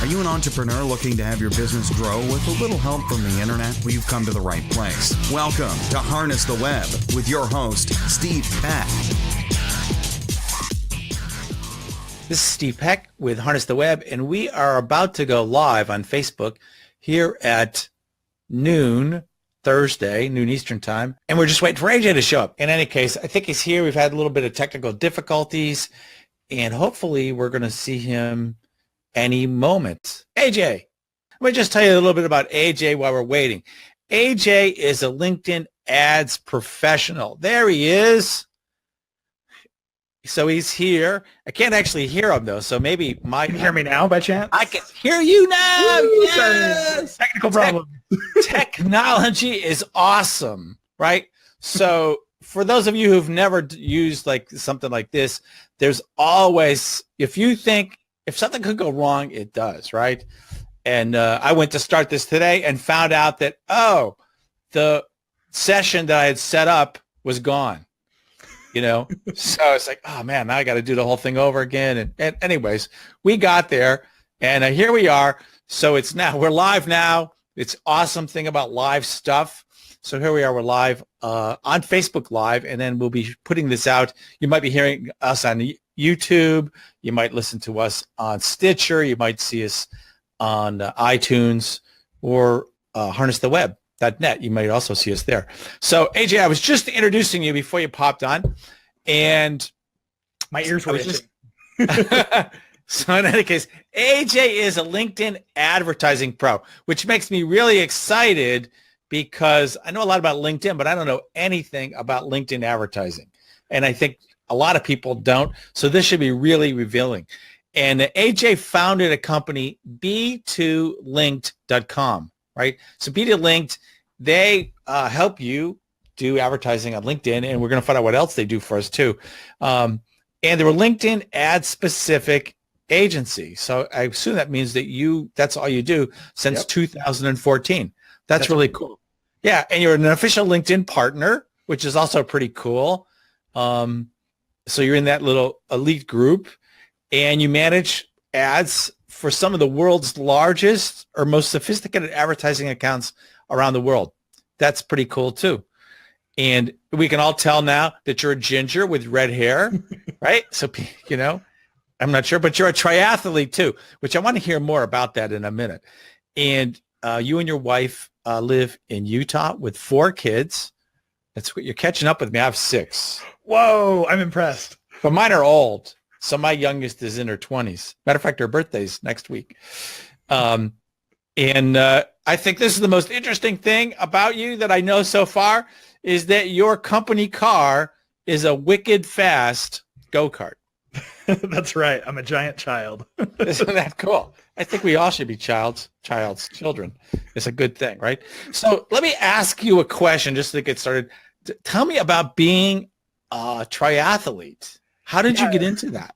Are you an entrepreneur looking to have your business grow with a little help from the internet? Well, you've come to the right place. Welcome to Harness the Web with your host, Steve Peck. This is Steve Peck with Harness the Web, and we are about to go live on Facebook here at noon Thursday, noon Eastern time, and we're just waiting for AJ to show up. In any case, I think he's here. We've had a little bit of technical difficulties, and hopefully we're going to see him any moment. AJ, let me just tell you a little bit about AJ while we're waiting. AJ is a LinkedIn ads professional. There he is. So he's here. I can't actually hear him though, so maybe my... Can you hear me now by chance? I can hear you now. Woo, Yes. Technical problem. Technology is awesome, right? So for those of you who've never used like something like this, there's always, if you think if something could go wrong, it does, right? And I went to start this today and found out that, oh, the session that I had set up was gone. You know, so it's like, oh man, now I got to do the whole thing over again. And anyways, we got there, and here we are. So it's now, we're live now. It's awesome thing about live stuff. So here we are, we're live on Facebook Live, and then we'll be putting this out. You might be hearing us on YouTube. You might listen to us on Stitcher. You might see us on iTunes or harnesstheweb.net. You might also see us there. So AJ, I was just introducing you before you popped on, and my ears were itching. So in any case, AJ is a LinkedIn advertising pro, which makes me really excited because I know a lot about LinkedIn, but I don't know anything about LinkedIn advertising. And I think a lot of people don't. So this should be really revealing. And AJ founded a company, B2Linked.com, right? So B2Linked, they help you do advertising on LinkedIn, and we're going to find out what else they do for us too. And they're a LinkedIn ad specific agency. So I assume that means that that's all you do since 2014. That's really cool. Yeah. And you're an official LinkedIn partner, which is also pretty cool. So you're in that little elite group, and you manage ads for some of the world's largest or most sophisticated advertising accounts around the world. That's pretty cool too. And we can all tell now that you're a ginger with red hair, right? So, you know, I'm not sure, but you're a triathlete too, which I want to hear more about that in a minute. And you and your wife live in Utah with 4 kids. That's what you're catching up with me. I have 6. Whoa, I'm impressed. But mine are old. So my youngest is in her 20s. Matter of fact, her birthday's next week. And I think this is the most interesting thing about you that I know so far is that your company car is a wicked fast go-kart. That's right. I'm a giant child. Isn't that cool? I think we all should be children. It's a good thing, right? So let me ask you a question just to get started. Tell me about being a triathlete. How did you get into that?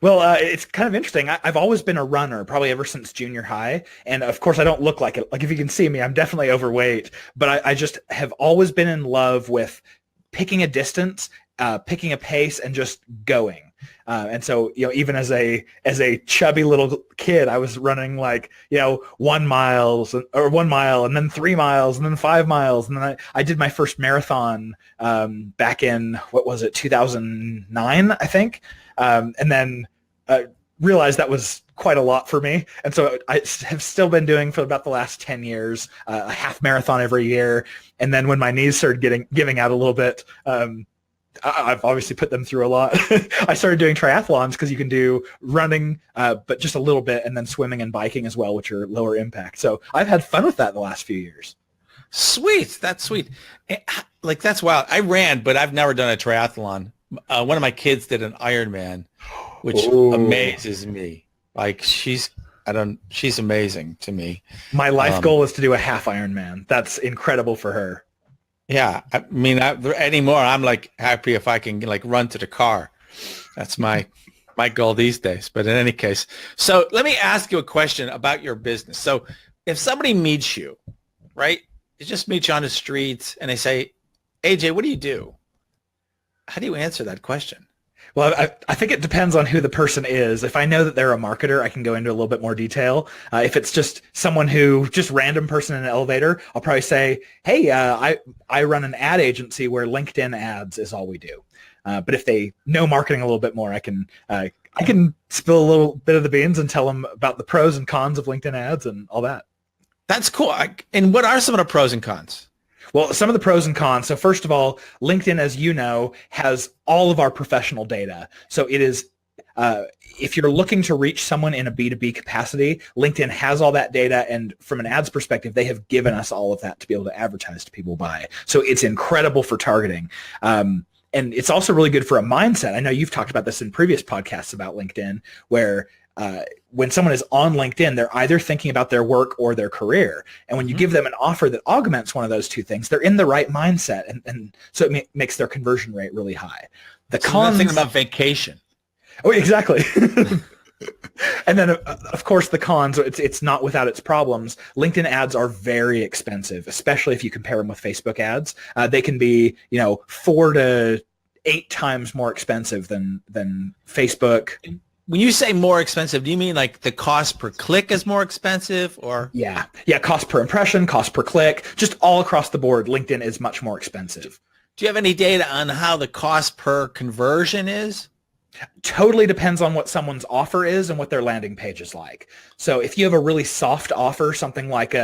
Well, it's kind of interesting. I've always been a runner, probably ever since junior high. And of course, I don't look like it. Like if you can see me, I'm definitely overweight. But I just have always been in love with picking a distance, picking a pace, and just going. And so, you know, even as a chubby little kid, I was running like, you know, 1 mile and then 3 miles and then 5 miles. And then I did my first marathon back in, what was it, 2009, I think. And then realized that was quite a lot for me. And so I have still been doing for about the last 10 years, a half marathon every year. And then when my knees started giving out a little bit, I've obviously put them through a lot. I started doing triathlons because you can do running, but just a little bit, and then swimming and biking as well, which are lower impact. So I've had fun with that the last few years. Sweet. That's sweet. Like, that's wild. I ran, but I've never done a triathlon. One of my kids did an Ironman, which amazes me. Like, she's amazing to me. My life goal is to do a half Ironman. That's incredible for her. Yeah, I mean, anymore, I'm like happy if I can like run to the car. That's my goal these days. But in any case, so let me ask you a question about your business. So if somebody meets you, right, they just meet you on the street and they say, AJ, what do you do? How do you answer that question? Well, I think it depends on who the person is. If I know that they're a marketer, I can go into a little bit more detail. If it's just someone just random person in an elevator, I'll probably say, hey, I run an ad agency where LinkedIn ads is all we do. But if they know marketing a little bit more, I can spill a little bit of the beans and tell them about the pros and cons of LinkedIn ads and all that. That's cool. And what are some of the pros and cons? Well, some of the pros and cons. So first of all, LinkedIn, as you know, has all of our professional data. So it is, if you're looking to reach someone in a B2B capacity, LinkedIn has all that data. And from an ads perspective, they have given us all of that to be able to advertise to people by. So it's incredible for targeting. And it's also really good for a mindset. I know you've talked about this in previous podcasts about LinkedIn, where when someone is on LinkedIn, they're either thinking about their work or their career. And when you give them an offer that augments one of those two things, they're in the right mindset. And so it makes their conversion rate really high. The cons, thinking about vacation. Oh, exactly. And then, of course, the cons, it's not without its problems. LinkedIn ads are very expensive, especially if you compare them with Facebook ads. They can be, 4 to 8 times more expensive than Facebook. When you say more expensive, do you mean like the cost per click is more expensive, or? Yeah, cost per impression, cost per click, just all across the board, LinkedIn is much more expensive. Do you have any data on how the cost per conversion is? Totally depends on what someone's offer is and what their landing page is like. So if you have a really soft offer, something like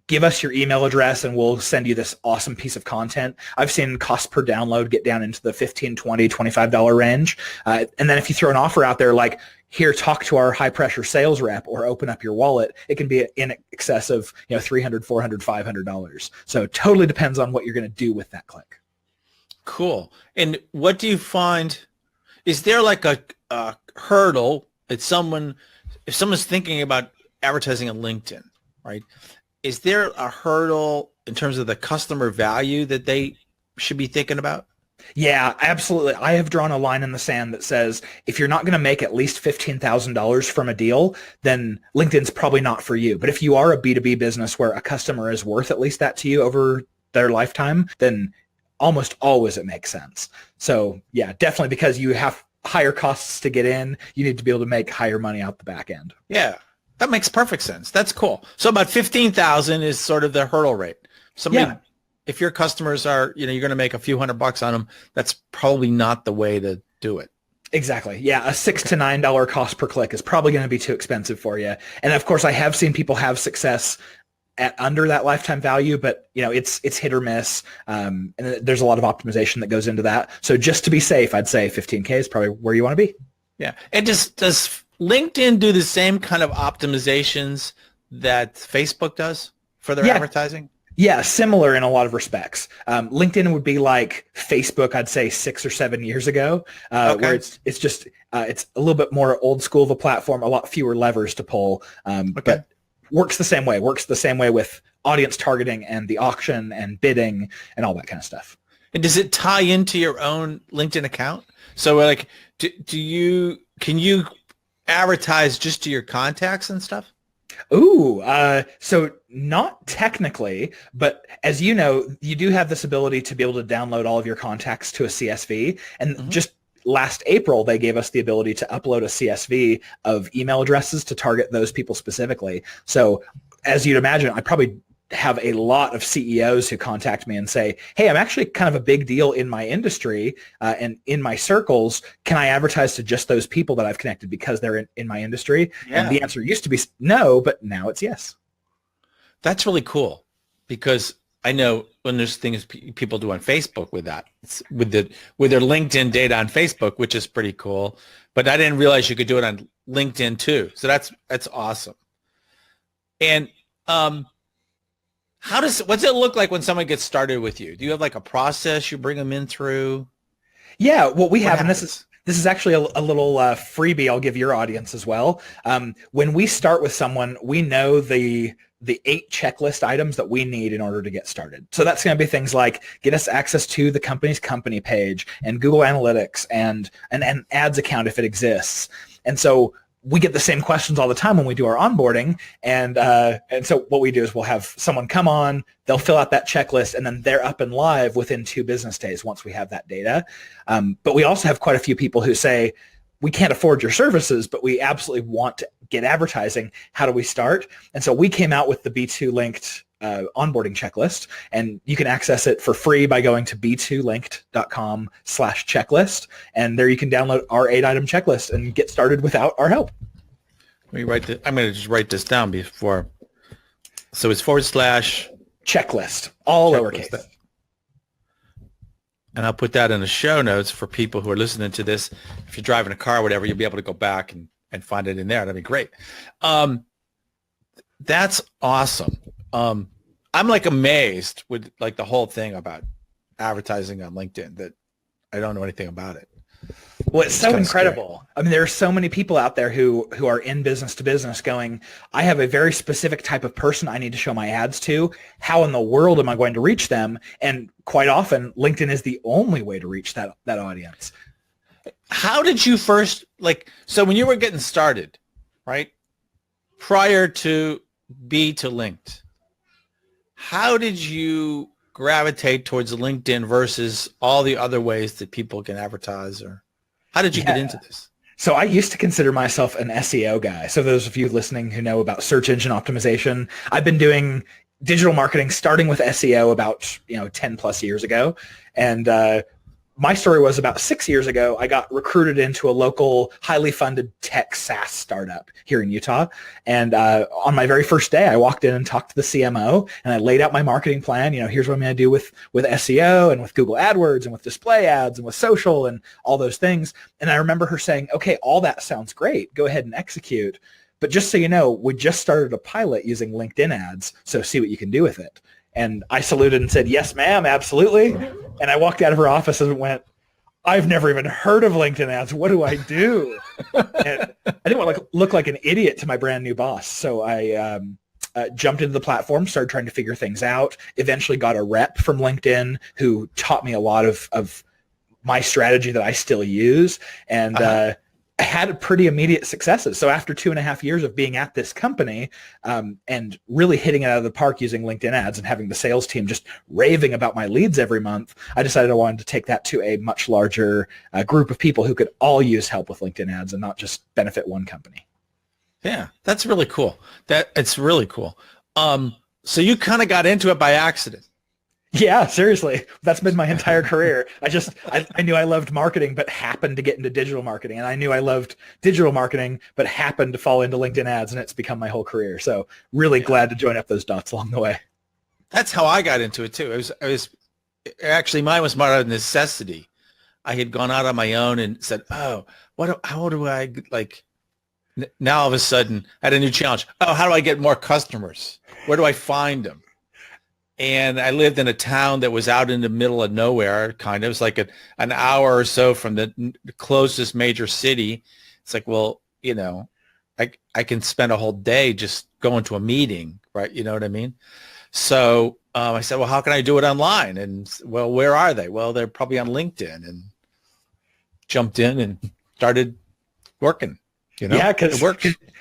give us your email address and we'll send you this awesome piece of content. I've seen cost per download get down into the $15, $20, $25 range. And then if you throw an offer out there like, here, talk to our high pressure sales rep or open up your wallet, it can be in excess of $300, $400, $500. So totally depends on what you're going to do with that click. Cool. And what do you find, is there like a hurdle if someone's thinking about advertising on LinkedIn, right? Is there a hurdle in terms of the customer value that they should be thinking about? Yeah, absolutely. I have drawn a line in the sand that says if you're not going to make at least $15,000 from a deal, then LinkedIn's probably not for you. But if you are a B2B business where a customer is worth at least that to you over their lifetime, then almost always it makes sense. So yeah, definitely, because you have higher costs to get in, you need to be able to make higher money out the back end. Yeah. That makes perfect sense. That's cool. So about 15,000 is sort of the hurdle rate. If your customers are, you're going to make a few $100 on them, that's probably not the way to do it. Exactly. Yeah, a $6 to $9 cost per click is probably going to be too expensive for you. And of course, I have seen people have success at under that lifetime value, but it's hit or miss, and there's a lot of optimization that goes into that. So just to be safe, I'd say 15K is probably where you want to be. Yeah. And does LinkedIn do the same kind of optimizations that Facebook does for their advertising? Yeah, similar in a lot of respects. LinkedIn would be like Facebook, I'd say 6 or 7 years ago, where it's just it's a little bit more old school of a platform, a lot fewer levers to pull, but works the same way. Works the same way with audience targeting and the auction and bidding and all that kind of stuff. And does it tie into your own LinkedIn account? So like, can you advertise just to your contacts and stuff? Ooh, so not technically, but as you know, you do have this ability to be able to download all of your contacts to a CSV. And just last April, they gave us the ability to upload a CSV of email addresses to target those people specifically. So as you'd imagine, I probably have a lot of CEOs who contact me and say, hey, I'm actually kind of a big deal in my industry and in my circles. Can I advertise to just those people that I've connected because they're in my industry? Yeah. And the answer used to be no, but now it's yes. That's really cool, because I know when there's things people do on Facebook with that, with their LinkedIn data on Facebook, which is pretty cool. But I didn't realize you could do it on LinkedIn too. So that's awesome. And what's it look like when someone gets started with you? Do you have like a process you bring them in through? Yeah, what we have, and this is actually a little freebie I'll give your audience as well. When we start with someone, we know the 8 checklist items that we need in order to get started. So that's going to be things like get us access to the company's company page and Google Analytics and an ads account if it exists. And so we get the same questions all the time when we do our onboarding. And so what we do is we'll have someone come on, they'll fill out that checklist, and then they're up and live within 2 business days once we have that data. But we also have quite a few people who say, we can't afford your services, but we absolutely want to get advertising. How do we start? And so we came out with the B2 linked onboarding checklist, and you can access it for free by going to b2linked.com/checklist. And there you can download our 8-item checklist and get started without our help. Let me write this. I'm going to just write this down before. So it's / checklist, all checklist. lowercase. And I'll put that in the show notes for people who are listening to this. If you're driving a car or whatever, you'll be able to go back and find it in there. That'd be great. That's awesome. I'm like amazed with like the whole thing about advertising on LinkedIn that I don't know anything about it. Well, it's so incredible. I mean, there are so many people out there who are in business to business going, I have a very specific type of person I need to show my ads to. How in the world am I going to reach them? And quite often, LinkedIn is the only way to reach that audience. How did you first, so when you were getting started, right, prior to B2 Linked, how did you gravitate towards LinkedIn versus all the other ways that people can advertise, or how did you get into this? So I used to consider myself an SEO guy. So those of you listening who know about search engine optimization, I've been doing digital marketing starting with SEO about 10 plus years ago. And my story was about 6 years ago, I got recruited into a local highly funded tech SaaS startup here in Utah. And on my very first day, I walked in and talked to the CMO, and I laid out my marketing plan. Here's what I'm going to do with SEO and with Google AdWords and with display ads and with social and all those things. And I remember her saying, okay, all that sounds great. Go ahead and execute. But just so you know, we just started a pilot using LinkedIn ads, so see what you can do with it. And I saluted and said, yes, ma'am, absolutely. And I walked out of her office and went, I've never even heard of LinkedIn ads. What do I do? And I didn't want to look like an idiot to my brand new boss. So I jumped into the platform, started trying to figure things out, eventually got a rep from LinkedIn who taught me a lot of my strategy that I still use. And I had pretty immediate successes. So after 2.5 years of being at this company and really hitting it out of the park using LinkedIn ads and having the sales team just raving about my leads every month, I decided I wanted to take that to a much larger group of people who could all use help with LinkedIn ads and not just benefit one company. Yeah, that's really cool. It's really cool. So you kind of got into it by accident. Yeah, seriously. That's been my entire career. I knew I loved marketing, but happened to get into digital marketing. And I knew I loved digital marketing, but happened to fall into LinkedIn ads, and it's become my whole career. So really glad to join up those dots along the way. That's how I got into it too. I was actually, mine was more out of necessity. I had gone out on my own and said, how do I now all of a sudden I had a new challenge. Oh, how do I get more customers? Where do I find them? And I lived in a town that was out in the middle of nowhere, kind of. It was like an hour or so from the closest major city. It's like, well, I can spend a whole day just going to a meeting, right? You know what I mean? So I said, well, how can I do it online? And, well, where are they? Well, they're probably on LinkedIn, and jumped in and started working. Yeah, because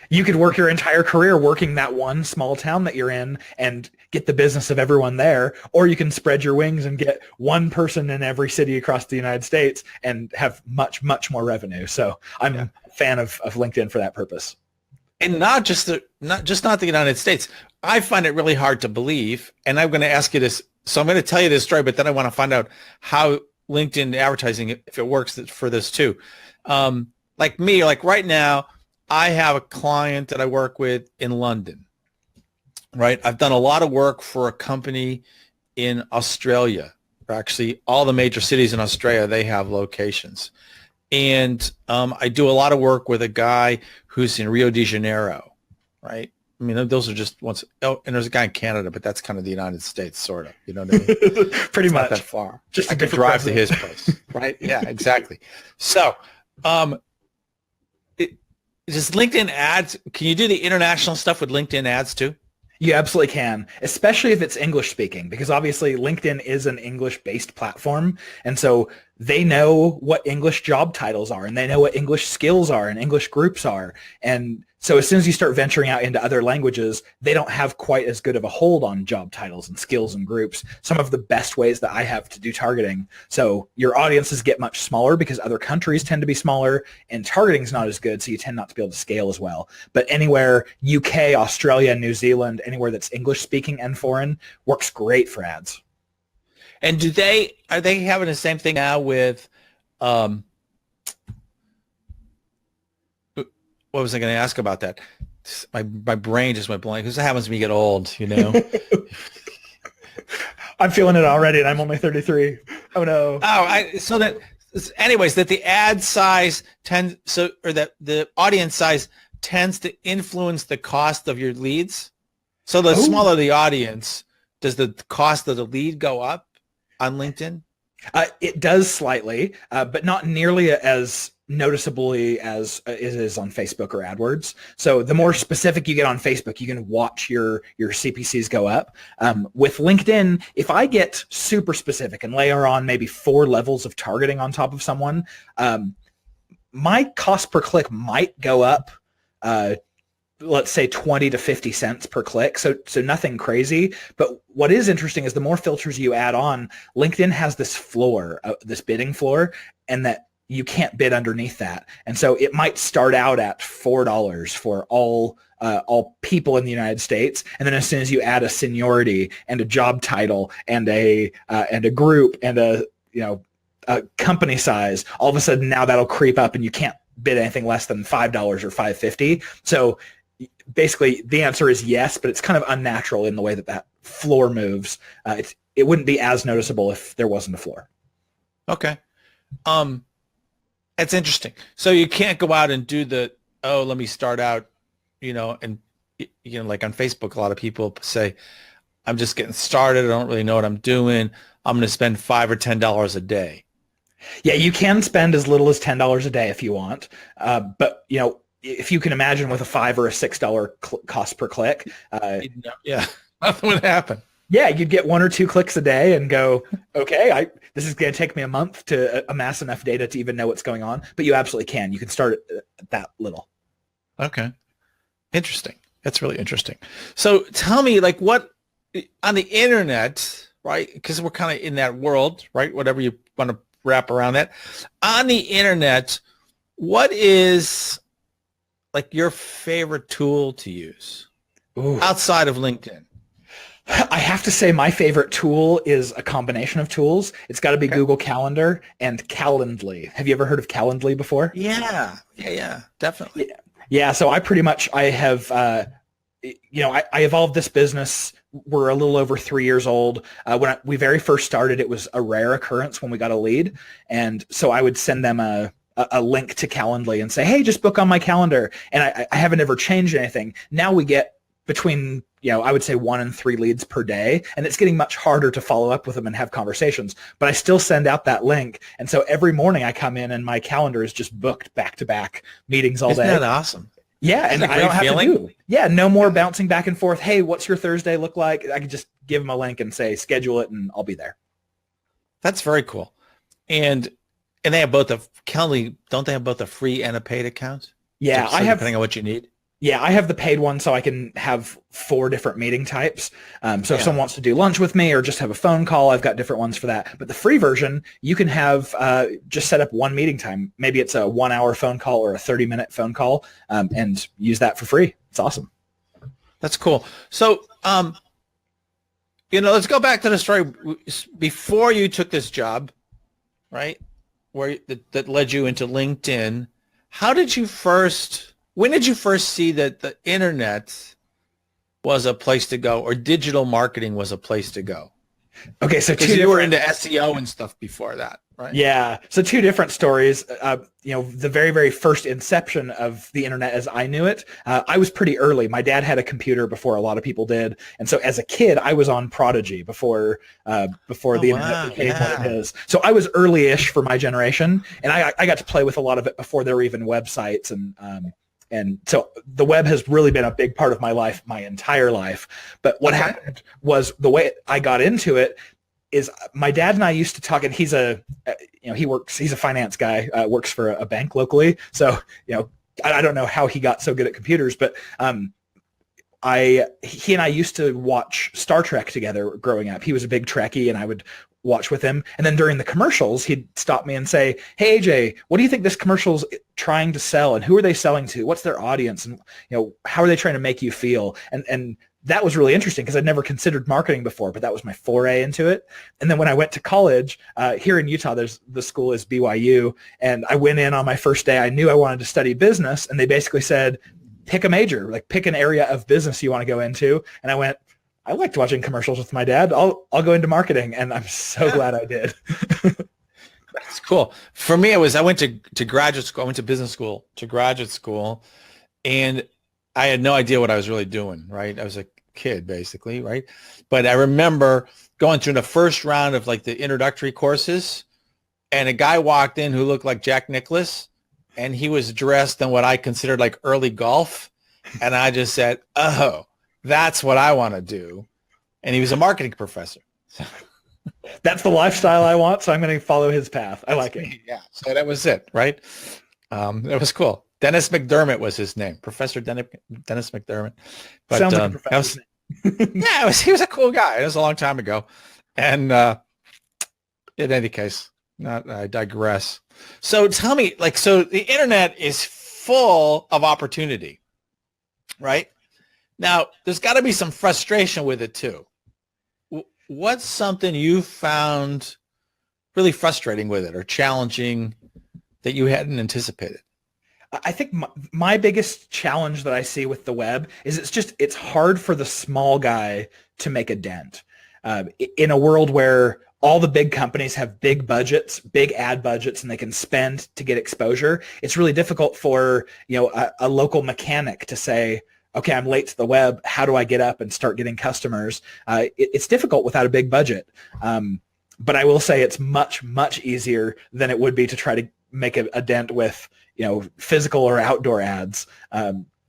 you could work your entire career working that one small town that you're in and get the business of everyone there, or you can spread your wings and get one person in every city across the United States and have much, much more revenue. So I'm a fan of LinkedIn for that purpose. And not the United States. I find it really hard to believe, and I'm going to ask you this. So I'm going to tell you this story, but then I want to find out how LinkedIn advertising, if it works for this too. Like me, like right now, I have a client that I work with in London, right? I've done a lot of work for a company in Australia. Actually, all the major cities in Australia, they have locations. And I do a lot of work with a guy who's in Rio de Janeiro, right? I mean, those are just ones. Oh, and there's a guy in Canada, but that's kind of the United States, sort of. You know what I mean? Pretty much. Not that far. Just I could drive to his place, right? Yeah, exactly. So, just LinkedIn ads. Can you do the international stuff with LinkedIn ads too? You absolutely can, especially if it's English speaking, because obviously LinkedIn is an English-based platform. And so they know what English job titles are, and they know what English skills are and English groups are. And so as soon as you start venturing out into other languages, they don't have quite as good of a hold on job titles and skills and groups. Some of the best ways that I have to do targeting. So your audiences get much smaller because other countries tend to be smaller, and targeting is not as good, so you tend not to be able to scale as well. But anywhere, UK, Australia, New Zealand, anywhere that's English speaking and foreign works great for ads. And are they having the same thing now with what was I going to ask about that? My brain just went blank. This happens when you get old, you know. I'm feeling it already, and I'm only 33. Oh no. Anyways, that the ad size that the audience size tends to influence the cost of your leads. So the smaller the audience, does the cost of the lead go up on LinkedIn? It does slightly, but not nearly as noticeably as it is on Facebook or AdWords. So the more specific you get on Facebook, you can watch your CPCs go up. With LinkedIn, if I get super specific and layer on maybe 4 levels of targeting on top of someone, my cost per click might go up, let's say 20 to 50 cents per click. So nothing crazy. But what is interesting is the more filters you add on, LinkedIn has this floor, this bidding floor, and that you can't bid underneath that. And so it might start out at $4 for all people in the United States. And then as soon as you add a seniority and a job title and a group and a company size, all of a sudden now that'll creep up and you can't bid anything less than $5 or $5.50. So basically the answer is yes, but it's kind of unnatural in the way that floor moves. It wouldn't be as noticeable if there wasn't a floor. Okay. That's interesting. So you can't go out and do let me start out, and like on Facebook, a lot of people say, I'm just getting started. I don't really know what I'm doing. I'm going to spend $5 or $10 a day. Yeah, you can spend as little as $10 a day if you want. But if you can imagine with a $5 or a $6 cost per click, yeah, nothing would happen. Yeah, you'd get 1 or 2 clicks a day and go, okay, this is going to take me a month to amass enough data to even know what's going on. But you absolutely can. You can start at that little. Okay. Interesting. That's really interesting. So tell me, like, what on the internet, right? Because we're kind of in that world, right? Whatever you want to wrap around that. On the internet, what is like your favorite tool to use outside of LinkedIn? I have to say my favorite tool is a combination of tools. It's got to be Google Calendar and Calendly. Have you ever heard of Calendly before? Yeah, definitely. Yeah, so I have, I evolved this business. We're a little over 3 years old. When we very first started, it was a rare occurrence when we got a lead. And so I would send them a link to Calendly and say, hey, just book on my calendar. And I haven't ever changed anything. Now we get between, I would say 1 and 3 leads per day. And it's getting much harder to follow up with them and have conversations. But I still send out that link. And so every morning I come in and my calendar is just booked back-to-back meetings all day. Isn't that awesome? Yeah, and I don't have to do. Yeah, no more bouncing back and forth. Hey, what's your Thursday look like? I can just give them a link and say, schedule it, and I'll be there. That's very cool. And they have both Calendly, don't they have both a free and a paid account? Yeah, so I have. Depending on what you need. Yeah, I have the paid one so I can have 4 different meeting types. If someone wants to do lunch with me or just have a phone call, I've got different ones for that. But the free version, you can have just set up one meeting time. Maybe it's a 1-hour phone call or a 30-minute phone call, and use that for free. It's awesome. That's cool. So, let's go back to the story before you took this job, right? That led you into LinkedIn. When did you first see that the internet was a place to go, or digital marketing was a place to go? Okay, so you were into SEO and stuff before that, right? Yeah, so 2 different stories. The very, very first inception of the internet as I knew it, I was pretty early. My dad had a computer before a lot of people did, and so as a kid, I was on Prodigy before the internet became what it is. So I was early-ish for my generation, and I got to play with a lot of it before there were even websites and And so the web has really been a big part of my life, my entire life. But what happened was the way I got into it is my dad and I used to talk, and he's a finance guy, works for a bank locally. So, I don't know how he got so good at computers, but he and I used to watch Star Trek together growing up. He was a big Trekkie, and I would watch with him. And then during the commercials, he'd stop me and say, "Hey, AJ, what do you think this commercial's trying to sell, and who are they selling to? What's their audience? And how are they trying to make you feel?" And that was really interesting because I'd never considered marketing before, but that was my foray into it. And then when I went to college here in Utah, the school is BYU, and I went in on my first day. I knew I wanted to study business, and they basically said, pick a major, like pick an area of business you want to go into. And I went, I liked watching commercials with my dad. I'll go into marketing, and I'm so glad I did. That's cool. For me, I went to graduate school. I went to business school, to graduate school, and I had no idea what I was really doing, right? I was a kid, basically, right? But I remember going through the first round of like the introductory courses, and a guy walked in who looked like Jack Nicklaus, and he was dressed in what I considered like early golf. And I just said, oh, that's what I want to do. And he was a marketing professor. So that's the lifestyle I want, so I'm going to follow his path. I like it. Yeah, so that was it, right? It was cool. Dennis McDermott was his name, Professor Dennis McDermott. But, sounds like a professor. Yeah, he was a cool guy. It was a long time ago. And in any case, I digress. So tell me, so the internet is full of opportunity, right? Now, there's got to be some frustration with it too. What's something you found really frustrating with it or challenging that you hadn't anticipated? I think my biggest challenge that I see with the web is it's hard for the small guy to make a dent. In a world where all the big companies have big budgets, big ad budgets, and they can spend to get exposure, it's really difficult for a local mechanic to say, okay, I'm late to the web. How do I get up and start getting customers? It's difficult without a big budget. But I will say it's much, much easier than it would be to try to make a dent with physical or outdoor ads,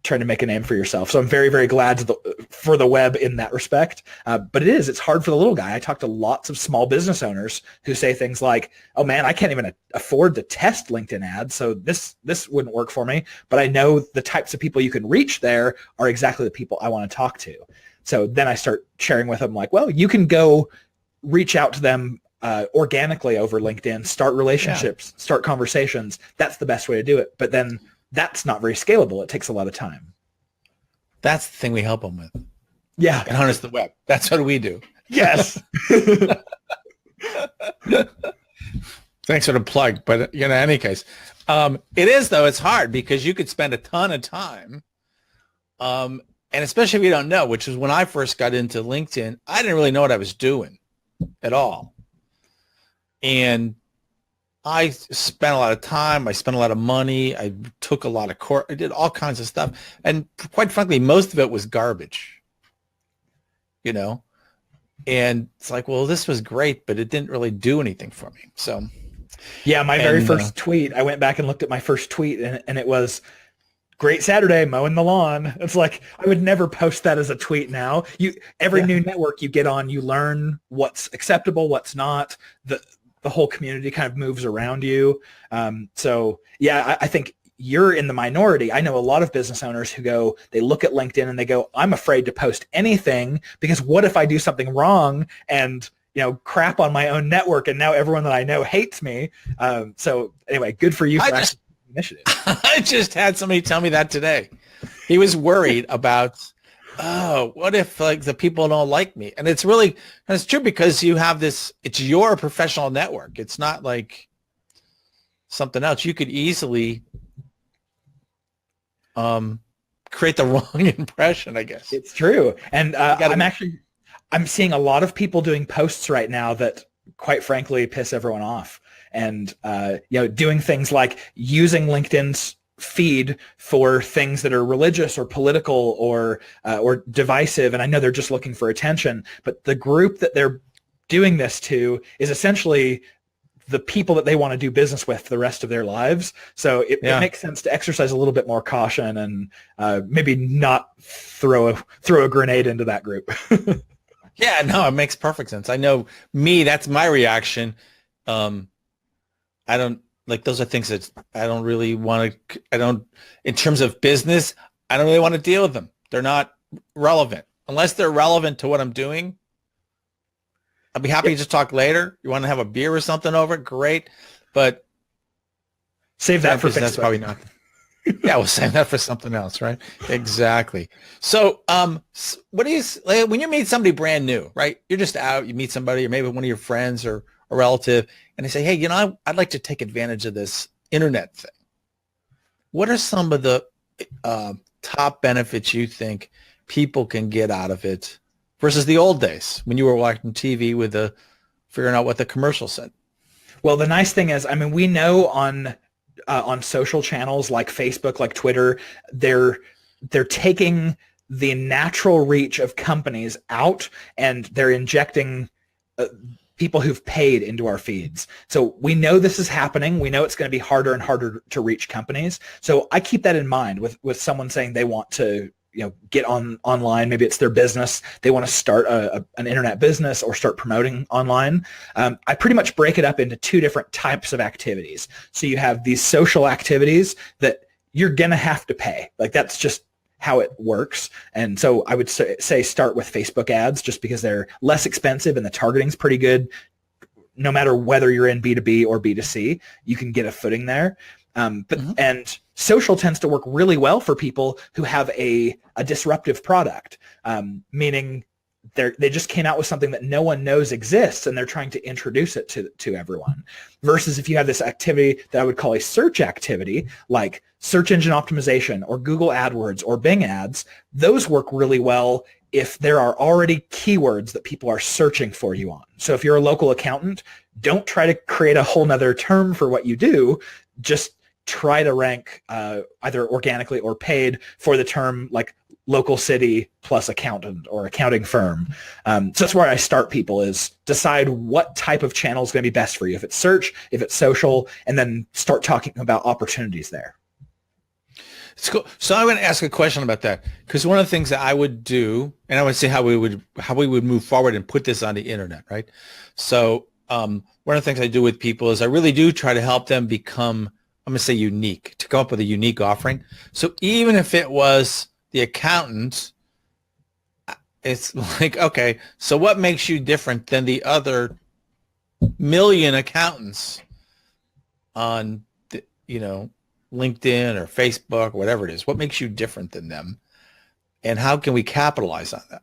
trying to make a name for yourself. So I'm very, very glad for the web in that respect. But it's hard for the little guy. I talk to lots of small business owners who say things like, oh man, I can't even afford to test LinkedIn ads, so this wouldn't work for me. But I know the types of people you can reach there are exactly the people I want to talk to. So then I start sharing with them like, well, you can go reach out to them organically over LinkedIn, start relationships, start conversations. That's the best way to do it. But then that's not very scalable. It takes a lot of time. That's the thing we help them with. Yeah. And harness the web. That's what we do. Yes. Thanks for the plug. But in any case, it is, though, it's hard because you could spend a ton of time. And especially if you don't know, which is when I first got into LinkedIn, I didn't really know what I was doing at all. And I spent a lot of time. I spent a lot of money. I took a lot of course. I did all kinds of stuff. And quite frankly, most of it was garbage, And it's like, well, this was great, but it didn't really do anything for me. So, yeah, my very first tweet, I went back and looked at my first tweet, and it was, great Saturday, mowing the lawn. It's like, I would never post that as a tweet now. Every new network you get on, you learn what's acceptable, what's not. The whole community kind of moves around you. So yeah, I think you're in the minority. I know a lot of business owners who they look at LinkedIn and they go, I'm afraid to post anything because what if I do something wrong and, crap on my own network and now everyone that I know hates me. So anyway, good for you for actually initiative. I just had somebody tell me that today. He was worried about, what if the people don't like me? And it's true because you have it's your professional network. It's not like something else. You could easily create the wrong impression, I guess. It's true. And I'm seeing a lot of people doing posts right now that quite frankly piss everyone off. And doing things like using LinkedIn's feed for things that are religious or political or divisive, and I know they're just looking for attention, but the group that they're doing this to is essentially the people that they want to do business with the rest of their lives. So it makes sense to exercise a little bit more caution and maybe not throw a grenade into that group. Yeah, no, it makes perfect sense. I know that's my reaction. I don't like, those are things that I don't really want to, in terms of business, I don't really want to deal with them. They're not relevant unless they're relevant to what I'm doing. I'll be happy to just talk later. You want to have a beer or something over it? Great. But save that for Facebook. That's probably not. Yeah, we'll save that for something else, right? Exactly. So, what do you, like, when you meet somebody brand new, right? You're just out, you meet somebody, or maybe one of your friends or a relative, and they say, hey, I'd like to take advantage of this internet thing. What are some of the top benefits you think people can get out of it versus the old days when you were watching TV with figuring out what the commercial said? Well, the nice thing is, I mean, we know on social channels like Facebook, like Twitter, they're taking the natural reach of companies out, and they're injecting people who've paid into our feeds. So we know this is happening. We know it's going to be harder and harder to reach companies. So I keep that in mind with someone saying they want to get online. Maybe it's their business. They want to start an internet business or start promoting online. I pretty much break it up into two different types of activities. So you have these social activities that you're going to have to pay. Like, that's just how it works. And so I would say start with Facebook ads, just because they're less expensive and the targeting's pretty good. No matter whether you're in B2B or B2C, you can get a footing there. And social tends to work really well for people who have a disruptive product, meaning they just came out with something that no one knows exists, and they're trying to introduce it to everyone. Versus if you have this activity that I would call a search activity, like search engine optimization or Google AdWords or Bing ads, those work really well if there are already keywords that people are searching for you on. So if you're a local accountant, don't try to create a whole nother term for what you do. Just try to rank either organically or paid for the term like local city plus accountant or accounting firm. So that's where I start people, is decide what type of channel is going to be best for you. If it's search, if it's social, and then start talking about opportunities there. It's cool. So I'm going to ask a question about that, because one of the things that I would do, and I would say how we would move forward and put this on the internet, right? So one of the things I do with people is I really do try to help them become, I'm going to say unique, to come up with a unique offering. So even if it was the accountant, it's like, okay, so what makes you different than the other million accountants on, LinkedIn or Facebook or whatever it is? What makes you different than them? And how can we capitalize on that?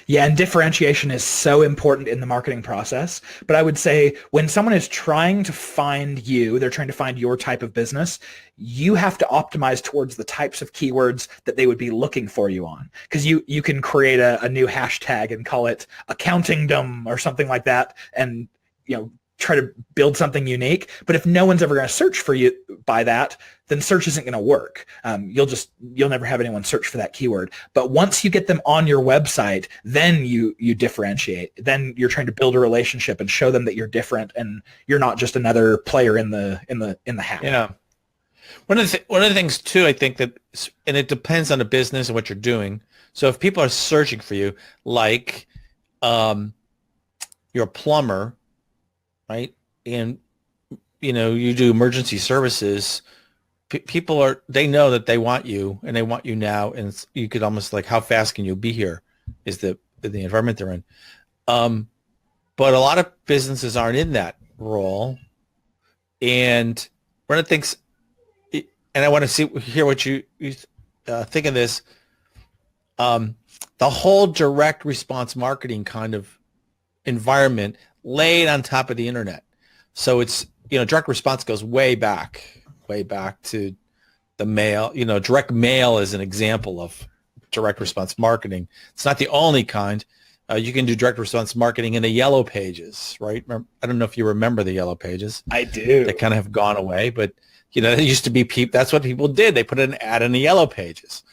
Yeah, and differentiation is so important in the marketing process. But I would say when someone is trying to find you, they're trying to find your type of business, you have to optimize towards the types of keywords that they would be looking for you on. Because you can create a new hashtag and call it accountingdom or something like that, and try to build something unique. But if no one's ever going to search for you by that, then search isn't going to work. You'll never have anyone search for that keyword. But once you get them on your website, then you differentiate. Then you're trying to build a relationship and show them that you're different and you're not just another player in the hat. Yeah. One of the things too, I think that, and it depends on the business and what you're doing. So if people are searching for you, like you're a plumber, right? And you do emergency services. People they know that they want you, and they want you now. And you could almost, like, how fast can you be here? Is the environment they're in. But a lot of businesses aren't in that role. And one of the things, and I want to hear what you think of this. The whole direct response marketing kind of environment laid on top of the internet. So it's, direct response goes way back to the mail. Direct mail is an example of direct response marketing. It's not the only kind. You can do direct response marketing in the yellow pages, right? I don't know if you remember the yellow pages. I do. They kind of have gone away, but it used to be that's what people did. They put an ad in the yellow pages.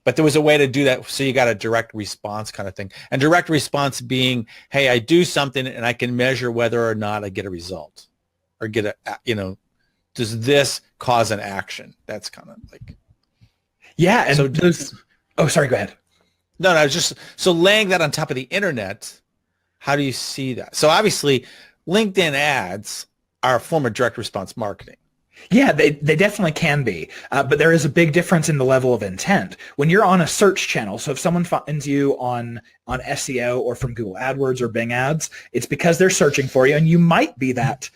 But there was a way to do that, so you got a direct response kind of thing. And direct response being, hey, I do something and I can measure whether or not I get a result. or get does this cause an action? That's kind of like, yeah. And sorry, go ahead. No, so laying that on top of the internet, how do you see that? So obviously LinkedIn ads are a form of direct response marketing. Yeah, they definitely can be, but there is a big difference in the level of intent. When you're on a search channel, so if someone finds you on SEO or from Google AdWords or Bing Ads, it's because they're searching for you, and you might be that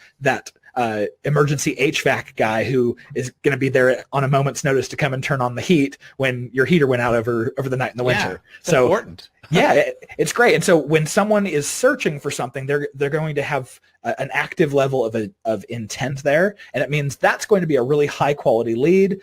emergency HVAC guy who is going to be there on a moment's notice to come and turn on the heat when your heater went out over the night in the winter. It's important. Yeah, it's great. And so when someone is searching for something, they're going to have an active level of intent there, and it means that's going to be a really high quality lead,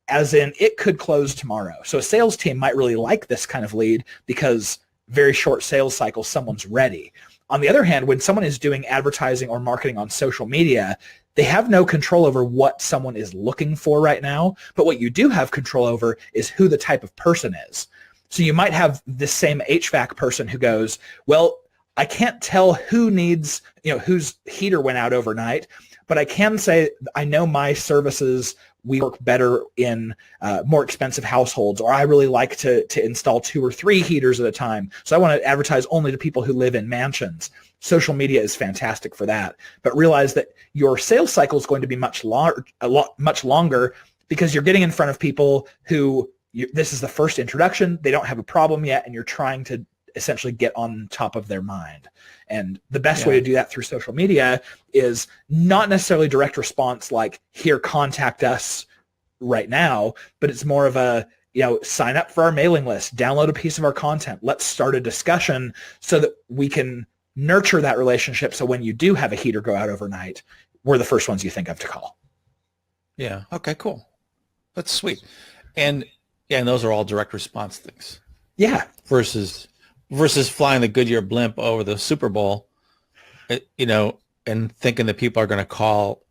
as in it could close tomorrow. So a sales team might really like this kind of lead because very short sales cycle, someone's ready. On the other hand, when someone is doing advertising or marketing on social media, they have no control over what someone is looking for right now, but what you do have control over is who the type of person is. So you might have this same HVAC person who goes, well, I can't tell who needs, whose heater went out overnight, but I can say I know my services, we work better in more expensive households, or I really like to install 2 or 3 heaters at a time. So I want to advertise only to people who live in mansions. Social media is fantastic for that, but realize that your sales cycle is going to be much longer because you're getting in front of people who this is the first introduction. They don't have a problem yet, and you're trying to essentially get on top of their mind. And the best way to do that through social media is not necessarily direct response like, here, contact us right now, but it's more of a, sign up for our mailing list, download a piece of our content. Let's start a discussion so that we can nurture that relationship. So when you do have a heater go out overnight, we're the first ones you think of to call. Yeah. Okay, cool. That's sweet. And those are all direct response things. Yeah. Versus flying the Goodyear blimp over the Super Bowl, and thinking that people are going to call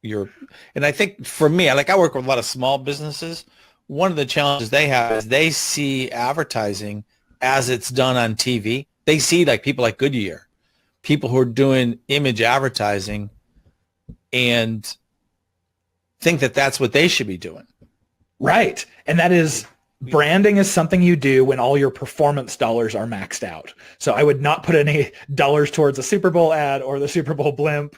and I think for me, I work with a lot of small businesses. One of the challenges they have is they see advertising as it's done on TV. They see people like Goodyear, people who are doing image advertising, and think that that's what they should be doing. Right. And that is, branding is something you do when all your performance dollars are maxed out. So I would not put any dollars towards a Super Bowl ad or the Super Bowl blimp,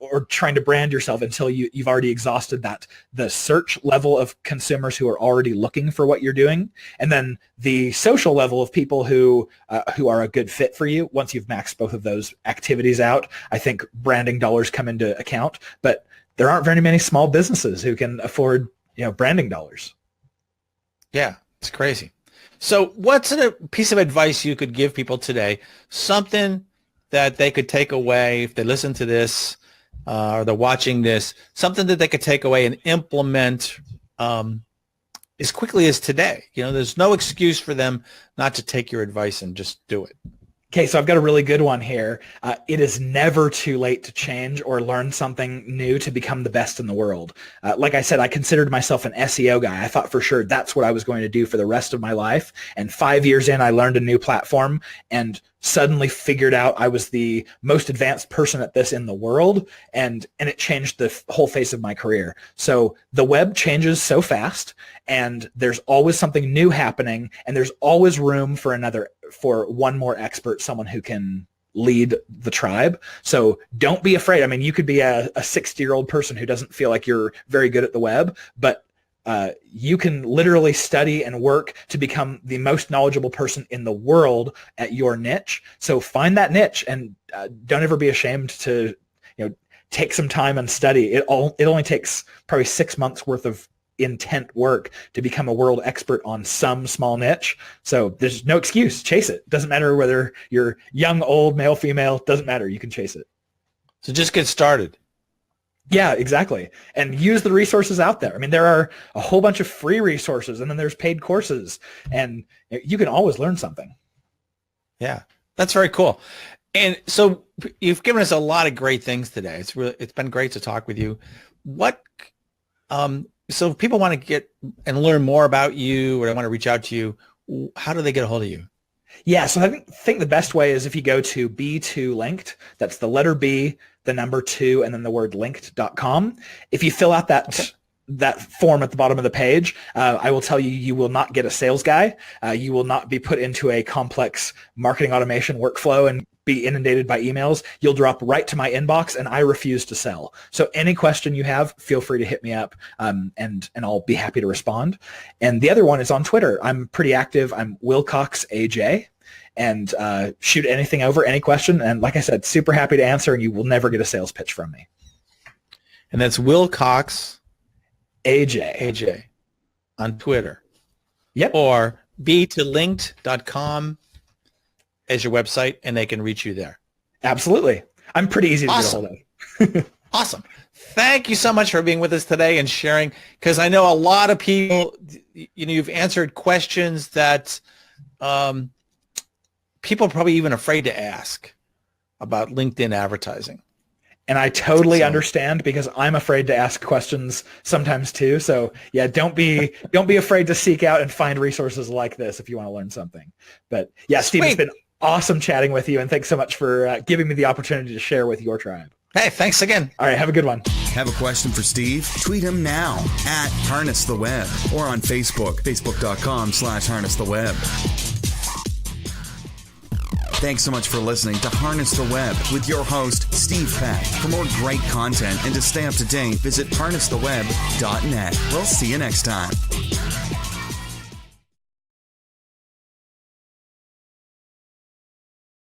or trying to brand yourself until you've already exhausted the search level of consumers who are already looking for what you're doing, and then the social level of people who are a good fit for you. Once you've maxed both of those activities out, I think branding dollars come into account. But there aren't very many small businesses who can afford branding dollars. Yeah, it's crazy. So what's a piece of advice you could give people today? Something that they could take away if they listen to this, or they're watching this, something that they could take away and implement as quickly as today. There's no excuse for them not to take your advice and just do it. Okay, so I've got a really good one here. It is never too late to change or learn something new to become the best in the world. Like I said, I considered myself an SEO guy. I thought for sure that's what I was going to do for the rest of my life. And 5 years in, I learned a new platform and suddenly figured out I was the most advanced person at this in the world, and it changed the whole face of my career. So the web changes so fast, and there's always something new happening, and there's always room for one more expert, someone who can lead the tribe. So don't be afraid. I mean, you could be a 60-year-old person who doesn't feel like you're very good at the web, but you can literally study and work to become the most knowledgeable person in the world at your niche. So find that niche, and don't ever be ashamed to take some time and study. It only takes probably 6 months worth of intent work to become a world expert on some small niche. So there's no excuse. Chase it. Doesn't matter whether you're young, old, male, female. Doesn't matter. You can chase it. So just get started. Yeah, exactly. And use the resources out there. I mean, there are a whole bunch of free resources, and then there's paid courses, and you can always learn something. Yeah, that's very cool. And so you've given us a lot of great things today. It's been great to talk with you. So if people want to get and learn more about you, or they want to reach out to you, how do they get a hold of you? Yeah, so I think the best way is if you go to B2Linked. That's the letter B, the number 2, and then the word linked.com. If you fill out that form at the bottom of the page, I will tell you, you will not get a sales guy. You will not be put into a complex marketing automation workflow and be inundated by emails. You'll drop right to my inbox, and I refuse to sell. So any question you have, feel free to hit me up, and I'll be happy to respond. And the other one is on Twitter. I'm pretty active. I'm Wilcox AJ, and shoot anything over, any question. And like I said, super happy to answer, and you will never get a sales pitch from me. And that's Wilcox AJ on Twitter. Yep. Or b2linked.com as your website, and they can reach you there. Absolutely. I'm pretty easy to get a hold of. Awesome. Thank you so much for being with us today and sharing, because I know a lot of people, you've answered questions that people are probably even afraid to ask about LinkedIn advertising. And I totally understand, because I'm afraid to ask questions sometimes too. So yeah, don't be afraid to seek out and find resources like this if you want to learn something. But yeah, Steve, it's been awesome chatting with you, and thanks so much for giving me the opportunity to share with your tribe. Hey, thanks again. All right, have a good one. Have a question for Steve? Tweet him now at Harness the Web, or on Facebook, facebook.com/harnesstheweb. Thanks so much for listening to Harness the Web with your host, Steve Peck. For more great content and to stay up to date, visit harnesstheweb.net. We'll see you next time.